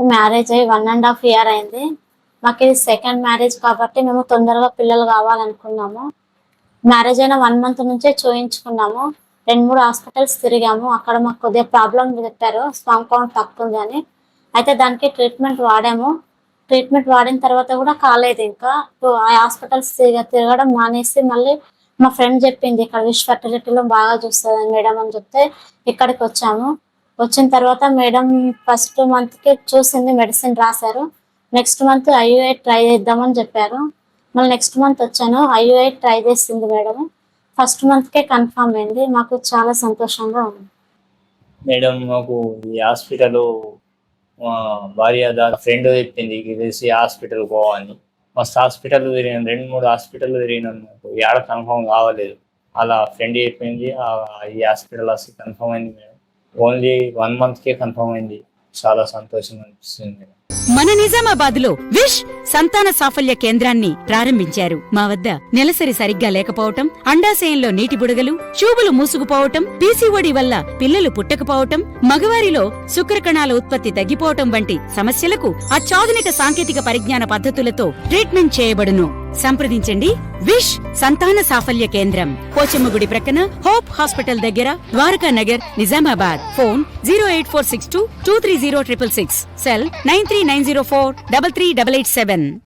మాకు మ్యారేజ్ అయ్యి 1.5 year అయింది. మాకు ఇది సెకండ్ మ్యారేజ్ కాబట్టి మేము తొందరగా పిల్లలు కావాలనుకున్నాము. మ్యారేజ్ అయిన 1 month నుంచే చూయించుకున్నాము. 2-3 హాస్పిటల్స్ తిరిగాము. అక్కడ మాకు కొద్దిగా ప్రాబ్లం చెప్పారు, స్పర్మ్ కౌంట్ తక్కువ ఉంది అని. అయితే దానికి ట్రీట్మెంట్ వాడాము. ట్రీట్మెంట్ వాడిన తర్వాత కూడా కాలేదు. ఇంకా ఆ హాస్పిటల్స్ తిరగడం మానేసి మళ్ళీ మా ఫ్రెండ్ చెప్పింది ఇక్కడ విష్ ఫర్టిలిటీలో బాగా చూస్తుంది మేడం అని చెప్తే ఇక్కడికి వచ్చాము. వచ్చిన తర్వాత మేడం ఫస్ట్ మంత్కి చూసింది, మెడిసిన్ రాశారు. నెక్స్ట్ మంత్ IUI ట్రై చేద్దామని చెప్పారు. మళ్ళీ నెక్స్ట్ మంత్ వచ్చాను, IUI ట్రై చేసింది మేడం. ఫస్ట్ మంత్కే కన్ఫర్మ్ అయింది. మాకు చాలా సంతోషంగా ఉంది మేడం. మాకు ఈ హాస్పిటల్ భార్య ఫ్రెండ్ చెప్పింది తెలిసి హాస్పిటల్ పోవాలని. మస్తు హాస్పిటల్ తిరిగినాను, 2-3 హాస్పిటల్ తిరిగినాను. నాకు ఏడ కన్ఫర్మ్ కావలేదు. అలా ఫ్రెండ్ చెప్పింది ఈ హాస్పిటల్ అసలు కన్ఫర్మ్ అయింది మేడం. ఓన్లీ 1 monthకే కన్ఫర్మ్ అయింది. చాలా సంతోషం అనిపిస్తుంది మేడం. మన నిజామాబాద్ లో విష్ సంతాన సాఫల్య కేంద్రాన్ని ప్రారంభించారు. మా వద్ద నెలసరి సరిగ్గా లేకపోవటం, అండాశయంలో నీటి బుడగలు, ట్యూబులు మూసుకుపోవటం, PCOD వల్ల పిల్లలు పుట్టకపోవటం, మగవారిలో శుక్రకణాల ఉత్పత్తి తగ్గిపోవటం వంటి సమస్యలకు అత్యాధునిక సాంకేతిక పరిజ్ఞాన పద్ధతులతో ట్రీట్మెంట్ చేయబడును. సంప్రదించండి విష్ సంతాన సాఫల్య కేంద్రం, పోచమ్మగుడి ప్రక్కన, హోప్ హాస్పిటల్ దగ్గర, ద్వారకా నగర్, నిజామాబాద్. Phone 08462 230 666, cell 9390433887.